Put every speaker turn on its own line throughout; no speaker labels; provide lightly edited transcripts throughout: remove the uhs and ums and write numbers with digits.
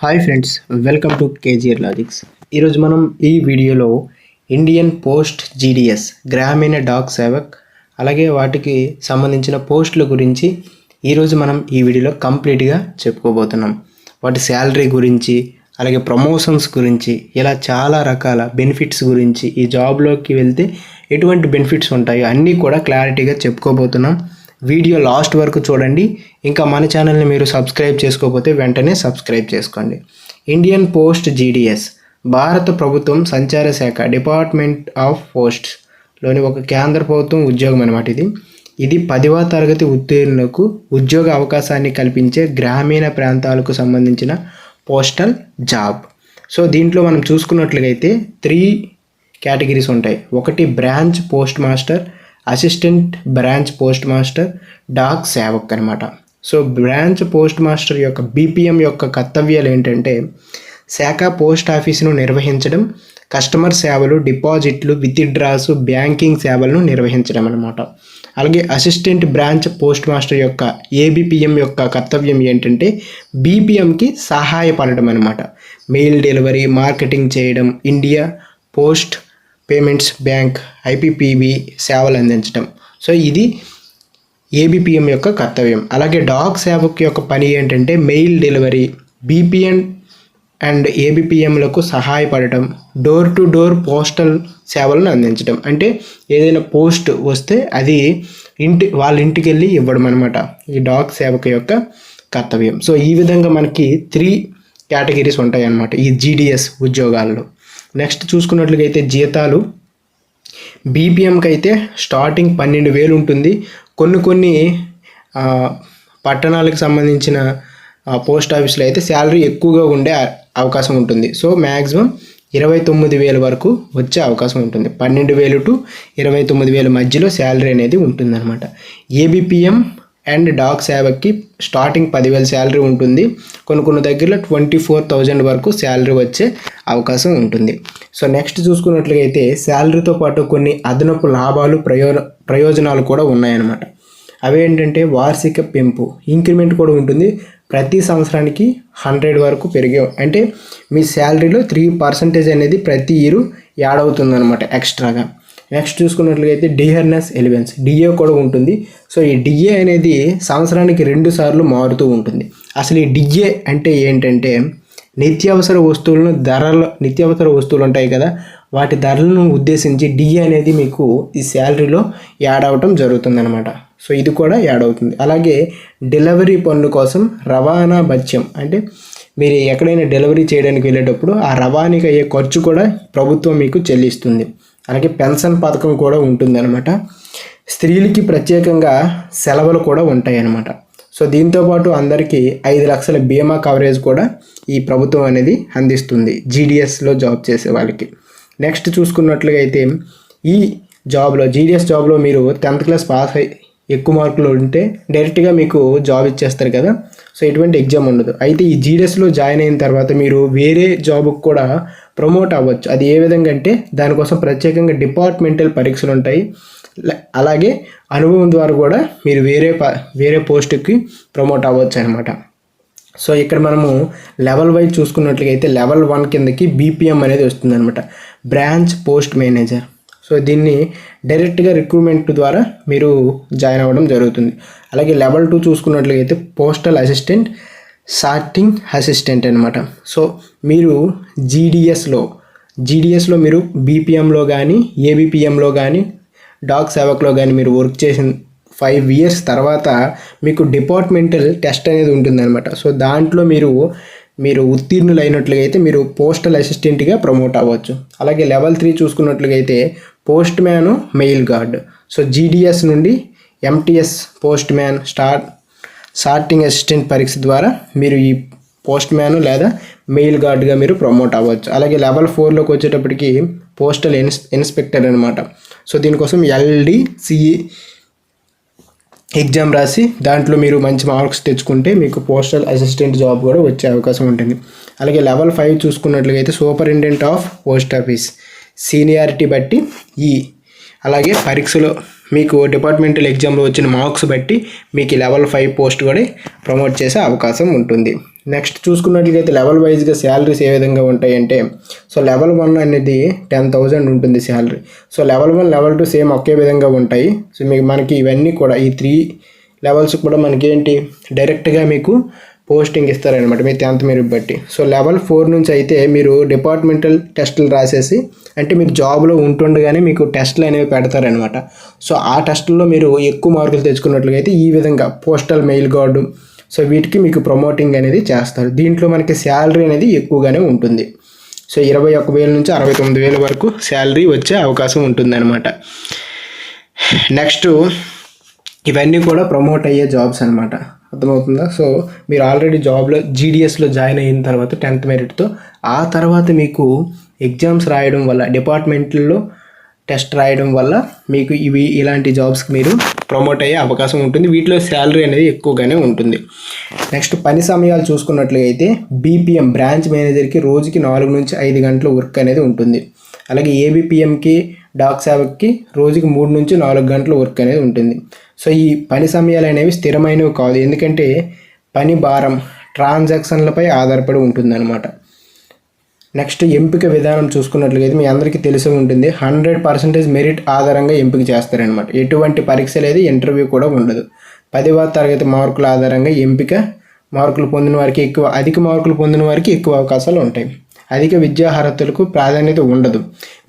Hi friends, welcome to KGR logics. ఈరోజు మనం ఈ వీడియోలో ఇండియన్ పోస్ట్ జీడిఎస్ గ్రామీణ డాక్ సేవక్ అలాగే వాటికి సంబంధించిన పోస్టుల గురించి ఈరోజు మనం ఈ వీడియోలో కంప్లీట్గా చెప్పుకోబోతున్నాం. వాటి శాలరీ గురించి అలాగే ప్రమోషన్స్ గురించి ఇలా చాలా రకాల బెనిఫిట్స్ గురించి ఈ జాబ్లోకి వెళ్తే ఎటువంటి బెనిఫిట్స్ ఉంటాయో అన్నీ కూడా క్లారిటీగా చెప్పుకోబోతున్నాం. వీడియో లాస్ట్ వరకు చూడండి. ఇంకా మన ఛానల్ని మీరు సబ్స్క్రైబ్ చేసుకోకపోతే వెంటనే సబ్స్క్రైబ్ చేసుకోండి. ఇండియన్ పోస్ట్ జీడిఎస్ భారత ప్రభుత్వం సంచార శాఖ డిపార్ట్మెంట్ ఆఫ్ పోస్ట్స్లోని ఒక కేంద్ర ప్రభుత్వం ఉద్యోగం అన్నమాట. ఇది 10వ తరగతి ఉత్తీర్ణులకు ఉద్యోగ అవకాశాన్ని కల్పించే గ్రామీణ ప్రాంతాలకు సంబంధించిన పోస్టల్ జాబ్. సో దీంట్లో మనం చూసుకున్నట్లయితే 3 కేటగిరీస్ ఉంటాయి. ఒకటి branch post master, assistant branch post master, Dak Sevak అనమాట. సో బ్రాంచ్ పోస్ట్ మాస్టర్ యొక్క బీపీఎం యొక్క కర్తవ్యాలు ఏంటంటే శాఖ పోస్ట్ ఆఫీసును నిర్వహించడం, కస్టమర్ సేవలు, డిపాజిట్లు, విత్డ్రాస్, బ్యాంకింగ్ సేవలను నిర్వహించడం అనమాట. అలాగే అసిస్టెంట్ బ్రాంచ్ పోస్ట్ మాస్టర్ యొక్క ఏబిపిఎం యొక్క కర్తవ్యం ఏంటంటే బీపీఎంకి సహాయపడడం అనమాట. మెయిల్ డెలివరీ, మార్కెటింగ్ చేయడం, India post payments bank IPPB సేవలు అందించడం. సో ఇది ఏబిపిఎం యొక్క కర్తవ్యం. అలాగే డాక్ సేవక్ యొక్క పని ఏంటంటే మెయిల్ డెలివరీ, బీపీఎం అండ్ ఏబిపిఎంలకు సహాయపడటం, డోర్ టు డోర్ పోస్టల్ సేవలను అందించడం. అంటే ఏదైనా పోస్ట్ వస్తే అది వాళ్ళ ఇంటికి వెళ్ళి ఇవ్వడం అనమాట ఈ డాక్ సేవక్ యొక్క కర్తవ్యం. సో ఈ విధంగా మనకి 3 కేటగిరీస్ ఉంటాయి అన్నమాట ఈ జీడిఎస్ ఉద్యోగాల్లో. నెక్స్ట్ చూసుకున్నట్లయితే జీతాలు బీపీఎంకి అయితే స్టార్టింగ్ 12,000 ఉంటుంది. కొన్ని పట్టణాలకు సంబంధించిన పోస్ట్ ఆఫీస్లో అయితే శాలరీ ఎక్కువగా ఉండే అవకాశం ఉంటుంది. సో మ్యాక్సిమం 29,000 వరకు వచ్చే అవకాశం ఉంటుంది. 12,000 to 29,000 మధ్యలో శాలరీ అనేది ఉంటుందన్నమాట. ఏబిపిఎం అండ్ డాక్ సేవక్కి స్టార్టింగ్ 10,000 శాలరీ ఉంటుంది. కొన్ని దగ్గరలో 24,000 వరకు శాలరీ వచ్చే అవకాశం ఉంటుంది. సో నెక్స్ట్ చూసుకున్నట్లయితే శాలరీతో పాటు కొన్ని అదనపు లాభాలు ప్రయోజనాలు కూడా ఉన్నాయన్నమాట. అవి ఏంటంటే వార్షిక పెంపు, ఇంక్రిమెంట్ కూడా ఉంటుంది. ప్రతి సంవత్సరానికి 100 వరకు పెరిగే, అంటే మీ శాలరీలో 3% అనేది ప్రతి ఇయర్ యాడ్ అవుతుందన్నమాట ఎక్స్ట్రాగా. నెక్స్ట్ చూసుకున్నట్లయితే డిఆర్ఎస్ ఎలివెన్స్, డిఏ కూడా ఉంటుంది. సో ఈ డిఏ అనేది సంవత్సరానికి 2 సార్లు మారుతూ ఉంటుంది. అసలు ఈ డిఏ అంటే ఏంటంటే నిత్యావసర వస్తువులు ఉంటాయి కదా, వాటి ధరలను ఉద్దేశించి డిఏ అనేది మీకు ఈ శాలరీలో యాడ్ అవ్వటం జరుగుతుందన్నమాట. సో ఇది కూడా యాడ్ అవుతుంది. అలాగే డెలివరీ పన్ను కోసం రవాణా భత్యం, అంటే మీరు ఎక్కడైనా డెలివరీ చేయడానికి వెళ్ళేటప్పుడు ఆ రవాణాకి అయ్యే ఖర్చు కూడా ప్రభుత్వం మీకు చెల్లిస్తుంది. అలాగే పెన్షన్ పథకం కూడా ఉంటుందన్నమాట. స్త్రీలకి ప్రత్యేకంగా సెలవులు కూడా ఉంటాయి అన్నమాట. సో దీంతోపాటు అందరికీ 5 లక్షల బీమా కవరేజ్ కూడా ఈ ప్రభుత్వం అనేది అందిస్తుంది జీడిఎస్లో జాబ్ చేసే వాళ్ళకి. నెక్స్ట్ చూసుకున్నట్లయితే ఈ జీడిఎస్ జాబ్లో మీరు 10th క్లాస్ పాస్ అయ్యి ఎక్కువ మార్కులు ఉంటే డైరెక్ట్గా మీకు జాబ్ ఇచ్చేస్తారు కదా. సో ఎటువంటి ఎగ్జామ్ ఉండదు. అయితే ఈ జీడిఎస్లో జాయిన్ అయిన తర్వాత మీరు వేరే జాబ్కి కూడా ప్రమోట్ అవ్వచ్చు. అది ఏ విధంగా అంటే దానికోసం ప్రత్యేకంగా డిపార్ట్మెంటల్ పరీక్షలు ఉంటాయి. అలాగే అనుభవం ద్వారా కూడా మీరు వేరే పోస్ట్కి ప్రమోట్ అవ్వచ్చు అనమాట. సో ఇక్కడ మనము లెవెల్ వైజ్ చూసుకున్నట్లయితే లెవెల్ 1 కిందకి బీపీఎం అనేది వస్తుందన్నమాట, బ్రాంచ్ పోస్ట్ మేనేజర్. సో దీన్ని డైరెక్ట్గా రిక్రూట్మెంట్ ద్వారా మీరు జాయిన్ అవ్వడం జరుగుతుంది. అలాగే లెవెల్ 2 చూసుకున్నట్లయితే పోస్టల్ అసిస్టెంట్, సార్టింగ్ అసిస్టెంట్ అనమాట. సో మీరు జీడిఎస్లో మీరు బీపీఎంలో కానీ ఏబిపిఎంలో కానీ డాక్ సేవక్లో కానీ మీరు వర్క్ చేసిన 5 years తర్వాత మీకు డిపార్ట్మెంటల్ టెస్ట్ అనేది ఉంటుందన్నమాట. సో దాంట్లో మీరు ఉత్తీర్ణులైనట్లయితే మీరు పోస్టల్ అసిస్టెంట్గా ప్రమోట్ అవ్వచ్చు. అలాగే లెవెల్ 3 చూసుకున్నట్లయితే postman, mail guard. So GDS నుండి MTS postman, sorting assistant పరీక్ష ద్వారా మీరు ఈ పోస్ట్ మ్యాన్ లేదా మెయిల్ గార్డ్గా మీరు ప్రమోట్ అవ్వచ్చు. అలాగే లెవెల్ 4లోకి వచ్చేటప్పటికి పోస్టల్ ఇన్స్పెక్టర్ అనమాట. సో దీనికోసం LDCE ఎగ్జామ్ రాసి దాంట్లో మీరు మంచి మార్క్స్ తెచ్చుకుంటే మీకు పోస్టల్ అసిస్టెంట్ జాబ్ కూడా వచ్చే అవకాశం ఉంటుంది. అలాగే లెవెల్ 5 చూసుకున్నట్లయితే superintendent of post office, seniority బట్టి అలాగే పరీక్షలో మీకు డిపార్ట్మెంటల్ ఎగ్జామ్లో వచ్చిన మార్క్స్ బట్టి మీకు లెవెల్ 5 పోస్ట్ కూడా ప్రమోట్ చేసే అవకాశం ఉంటుంది. నెక్స్ట్ చూసుకున్నట్లయితే లెవెల్ వైజ్గా శాలరీస్ ఏ విధంగా ఉంటాయంటే, సో లెవెల్ 1 అనేది 10,000 ఉంటుంది salary. So level 1 level 2 same ఒకే విధంగా ఉంటాయి. సో మనకి ఇవన్నీ కూడా ఈ 3 లెవెల్స్ కూడా మనకి ఏంటి డైరెక్ట్గా మీకు పోస్టింగ్ ఇస్తారనమాట మీ 10th మెరిట్ బట్టి. సో లెవెల్ 4 నుంచి అయితే మీరు డిపార్ట్మెంటల్ టెస్టులు రాసేసి, అంటే మీరు జాబ్లో ఉంటుండగానే మీకు టెస్టులు అనేవి పెడతారనమాట. సో ఆ టెస్టుల్లో మీరు ఎక్కువ మార్కులు తెచ్చుకున్నట్లయితే ఈ విధంగా పోస్టల్ మెయిల్ గార్డు, సో వీటికి మీకు ప్రమోటింగ్ అనేది చేస్తారు. దీంట్లో మనకి శాలరీ అనేది ఎక్కువగానే ఉంటుంది. సో 21,000 నుంచి 69,000 వరకు శాలరీ వచ్చే అవకాశం ఉంటుందన్నమాట. నెక్స్ట్ ఇవన్నీ కూడా ప్రమోట్ అయ్యే జాబ్స్ అనమాట. అర్థమవుతుందా? సో మీరు ఆల్రెడీ జాబ్లో జీడిఎస్లో జాయిన్ అయిన తర్వాత 10th మెరిట్తో, ఆ తర్వాత మీకు ఎగ్జామ్స్ రాయడం వల్ల, డిపార్ట్మెంట్లో టెస్ట్ రాయడం వల్ల మీకు ఇలాంటి జాబ్స్కి మీరు ప్రమోట్ అయ్యే అవకాశం ఉంటుంది. వీటిలో శాలరీ అనేది ఎక్కువగానే ఉంటుంది. నెక్స్ట్ పని సమయాలు చూసుకున్నట్లయితే బీపీఎం బ్రాంచ్ మేనేజర్కి రోజుకి 4 నుంచి 5 గంటల వర్క్ అనేది ఉంటుంది. అలాగే ఏబిపిఎంకి, డాక్ సేవక్కి రోజుకి 3 నుంచి 4 గంటల వర్క్ అనేది ఉంటుంది. సో ఈ పని సమయాలు అనేవి స్థిరమైనవి కాదు, ఎందుకంటే పని భారం ట్రాన్సాక్షన్లపై ఆధారపడి ఉంటుందన్నమాట. నెక్స్ట్ ఎంపిక విధానం చూసుకున్నట్లయితే మీ అందరికీ తెలిసి ఉంటుంది, 100% మెరిట్ ఆధారంగా ఎంపిక చేస్తారనమాట. ఎటువంటి పరీక్ష లేదు, ఇంటర్వ్యూ కూడా ఉండదు. 10వ తరగతి మార్కుల ఆధారంగా ఎంపిక, మార్కులు పొందిన వారికి అధిక మార్కులు పొందిన వారికి ఎక్కువ అవకాశాలు ఉంటాయి. అధిక విద్యా అర్హతలకు ప్రాధాన్యత ఉండదు.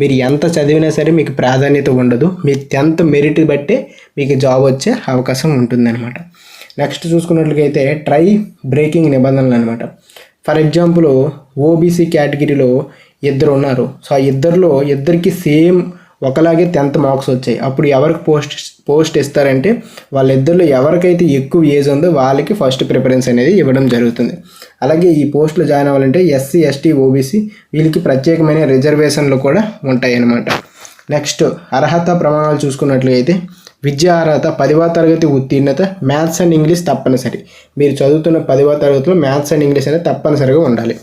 మీరు ఎంత చదివినా సరే మీకు ప్రాధాన్యత ఉండదు. మీ 10th మెరిట్ బట్టే మీకు జాబ్ వచ్చే అవకాశం ఉంటుందన్నమాట. నెక్స్ట్ చూసుకున్నట్లయితే ట్రై బ్రేకింగ్ నిబంధనలు అనమాట. ఫర్ ఎగ్జాంపుల్ ఓబీసీ కేటగిరీలో 2 ఉన్నారు. సో ఆ ఇద్దరికి సేమ్ ఒకలాగే 10th మార్క్స్ వచ్చాయి. అప్పుడు ఎవరికి పోస్ట్ ఇస్తారంటే వాళ్ళిద్దరిలో ఎవరికైతే ఎక్కువ ఏజ్ ఉందో వాళ్ళకి ఫస్ట్ ప్రిఫరెన్స్ అనేది ఇవ్వడం జరుగుతుంది. అలాగే ఈ పోస్టులు జాయిన్ అవ్వాలంటే ఎస్సీ, ఎస్టీ, ఓబీసీ వీళ్ళకి ప్రత్యేకమైన రిజర్వేషన్లు కూడా ఉంటాయి అన్నమాట. నెక్స్ట్ అర్హత ప్రమాణాలు చూసుకున్నట్లయితే విద్యా అర్హత 10వ తరగతి ఉత్తీర్ణత, మ్యాథ్స్ అండ్ ఇంగ్లీష్ తప్పనిసరి. మీరు చదువుతున్న 10వ తరగతిలో మ్యాథ్స్ అండ్ ఇంగ్లీష్ అనేది తప్పనిసరిగా ఉండాలి.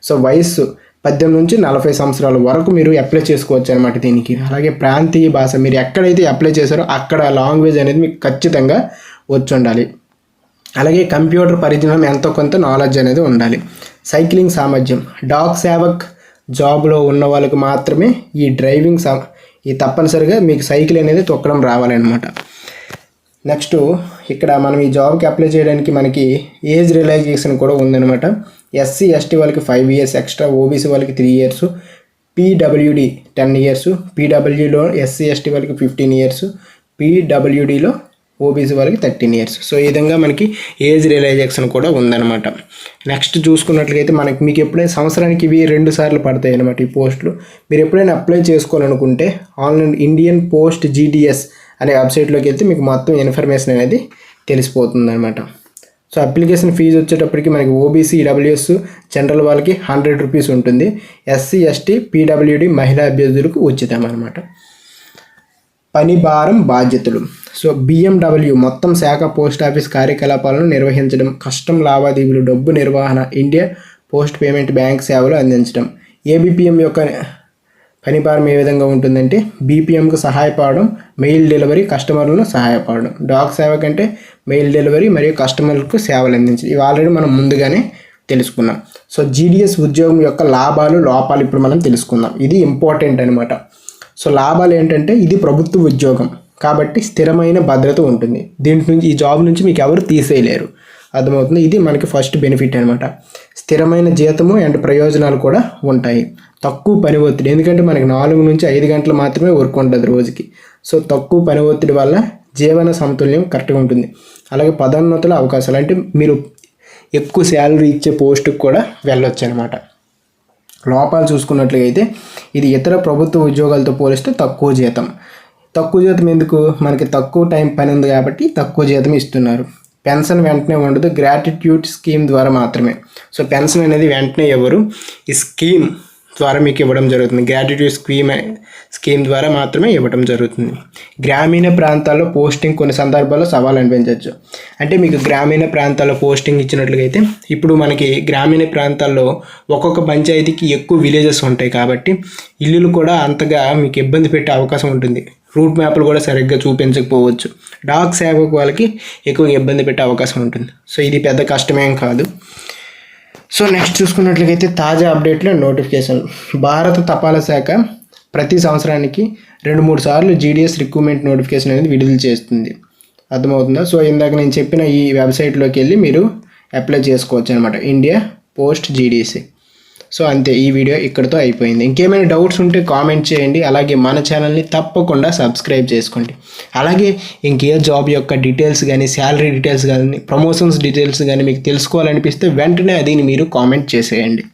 సో వయస్సు 18 నుంచి 40 సంవత్సరాల వరకు మీరు అప్లై చేసుకోవచ్చు అనమాట దీనికి. అలాగే ప్రాంతీయ భాష, మీరు ఎక్కడైతే అప్లై చేశారో అక్కడ లాంగ్వేజ్ అనేది మీకు ఖచ్చితంగా వచ్చి ఉండాలి. అలాగే కంప్యూటర్ పరిజ్ఞానం ఎంతో కొంత నాలెడ్జ్ అనేది ఉండాలి. సైక్లింగ్ సామర్థ్యం, డాగ్ సేవక్ జాబ్లో ఉన్న వాళ్ళకి మాత్రమే ఈ తప్పనిసరిగా మీకు సైకిల్ అనేది తొక్కడం రావాలన్నమాట. నెక్స్ట్ ఇక్కడ మనం ఈ జాబ్కి అప్లై చేయడానికి మనకి ఏజ్ రిలాక్సేషన్ కూడా ఉందన్నమాట. ఎస్సీ, ఎస్టీ వాళ్ళకి 5 years ఎక్స్ట్రా, ఓబీసీ వాళ్ళకి 3 years, పీడబ్ల్యూడి 10 years, పీడబ్ల్యూలో ఎస్సీ, ఎస్టీ వాళ్ళకి 15 years, పీడబ్ల్యూడిలో ఓబీసీ వాళ్ళకి 13 years. సో ఈ విధంగా మనకి ఏజ్ రిలాక్సేషన్ కూడా ఉందన్నమాట. నెక్స్ట్ చూసుకున్నట్లయితే మీకు ఎప్పుడైనా సంవత్సరానికి ఇవి 2 సార్లు పడతాయి అన్నమాట ఈ పోస్టులు. మీరు ఎప్పుడైనా అప్లై చేసుకోవాలనుకుంటే ఆన్లైన్ ఇండియన్ పోస్ట్ జీడిఎస్ అనే వెబ్సైట్లోకి వెళ్తే మీకు మొత్తం ఇన్ఫర్మేషన్ అనేది తెలిసిపోతుంది అనమాట. సో అప్లికేషన్ ఫీజు వచ్చేటప్పటికి మనకి ఓబీసీ, ఈడబ్ల్యూఎస్, జనరల్ వాళ్ళకి 100 rupees ఉంటుంది. ఎస్సీ, ఎస్టీ, పీడబ్ల్యూడి మహిళా అభ్యర్థులకు ఉచితం అనమాట. పని భారం బాధ్యతలు, సో బిఎండబ్ల్యూ మొత్తం శాఖ పోస్ట్ ఆఫీస్ కార్యకలాపాలను నిర్వహించడం, కస్టమ్ లావాదేవీలు, డబ్బు నిర్వహణ, ఇండియా పోస్ట్ పేమెంట్ బ్యాంక్ సేవలు అందించడం. ఏబిపిఎం యొక్క పని భారం ఏ విధంగా ఉంటుందంటే బీపీఎంకు సహాయపడడం, మెయిల్ డెలివరీ, కస్టమర్లను సహాయపడడం. డాక్ సేవ కంటే మెయిల్ డెలివరీ మరియు కస్టమర్లకు సేవలు అందించడం. ఇవి ఆల్రెడీ మనం ముందుగానే తెలుసుకున్నాం. సో జీడిఎస్ ఉద్యోగం యొక్క లాభాలు, లోపాలు ఇప్పుడు మనం తెలుసుకుందాం. ఇది ఇంపార్టెంట్ అనమాట. సో లాభాలు ఏంటంటే ఇది ప్రభుత్వ ఉద్యోగం కాబట్టి స్థిరమైన భద్రత ఉంటుంది. ఈ జాబ్ నుంచి మీకు ఎవరు తీసేయలేరు. అర్థమవుతుంది. ఇది మనకి ఫస్ట్ బెనిఫిట్ అనమాట. స్థిరమైన జీతము అండ్ ప్రయోజనాలు కూడా ఉంటాయి. తక్కువ పని ఒత్తిడి, ఎందుకంటే మనకి 4 నుంచి 5 గంటలు మాత్రమే వర్క్ ఉంటుంది రోజుకి. సో తక్కువ పని ఒత్తిడి వల్ల జీవన సమతుల్యం కరెక్ట్గా ఉంటుంది. అలాగే పదోన్నతుల అవకాశాలు, అంటే మీరు ఎక్కువ శాలరీ ఇచ్చే పోస్టుకు కూడా వెళ్ళొచ్చు అనమాట. లోపాలు చూసుకున్నట్లయితే ఇది ఇతర ప్రభుత్వ ఉద్యోగాలతో పోలిస్తే తక్కువ జీతం. తక్కువ జీతం ఎందుకు? మనకి తక్కువ టైం పని ఉంది కాబట్టి తక్కువ జీతం ఇస్తున్నారు. పెన్షన్ వెంటనే ఉండదు, గ్రాటిట్యూడ్ స్కీమ్ ద్వారా మాత్రమే. సో పెన్షన్ అనేది వెంటనే ఇవ్వరు, ఈ స్కీమ్ ద్వారా మీకు ఇవ్వడం జరుగుతుంది. గ్రాటిట్యూడ్ స్కీమ్ ద్వారా మాత్రమే ఇవ్వడం జరుగుతుంది. గ్రామీణ ప్రాంతాల్లో పోస్టింగ్ కొన్ని సందర్భాల్లో సవాలు అనిపించవచ్చు. అంటే మీకు గ్రామీణ ప్రాంతాల్లో పోస్టింగ్ ఇచ్చినట్లయితే ఇప్పుడు మనకి గ్రామీణ ప్రాంతాల్లో ఒక్కొక్క పంచాయతీకి ఎక్కువ విలేజెస్ ఉంటాయి కాబట్టి ఇల్లులు కూడా అంతగా మీకు ఇబ్బంది పెట్టే అవకాశం ఉంటుంది. రూట్ మ్యాప్లు కూడా సరిగ్గా చూపించకపోవచ్చు. డాక్ సేవకు వాళ్ళకి ఎక్కువ ఇబ్బంది పెట్టే అవకాశం ఉంటుంది. సో ఇది పెద్ద కష్టమేం కాదు. సో నెక్స్ట్ చూసుకున్నట్లయితే తాజా అప్డేట్లు నోటిఫికేషన్. భారత తపాలా శాఖ ప్రతి సంవత్సరానికి 2-3 సార్లు జీడిఎస్ రిక్రూట్మెంట్ నోటిఫికేషన్ అనేది విడుదల చేస్తుంది. అర్థమవుతుందా? సో ఇందాక నేను చెప్పిన ఈ వెబ్సైట్లోకి వెళ్ళి మీరు అప్లై చేసుకోవచ్చు అనమాట, ఇండియా పోస్ట్ జీడిఎస్సి. సో అంతే, ఈ వీడియో ఇక్కడితో అయిపోయింది. ఇంకేమైనా డౌట్స్ ఉంటే కామెంట్ చేయండి. అలాగే మన ఛానల్ని తప్పకుండా సబ్స్క్రైబ్ చేసుకోండి. అలాగే ఇంకే జాబ్ యొక్క డీటెయిల్స్ కానీ, శాలరీ డీటెయిల్స్ కానీ, ప్రమోషన్స్ డీటెయిల్స్ కానీ మీకు తెలుసుకోవాలనిపిస్తే వెంటనే అది మీరు కామెంట్ చేసేయండి.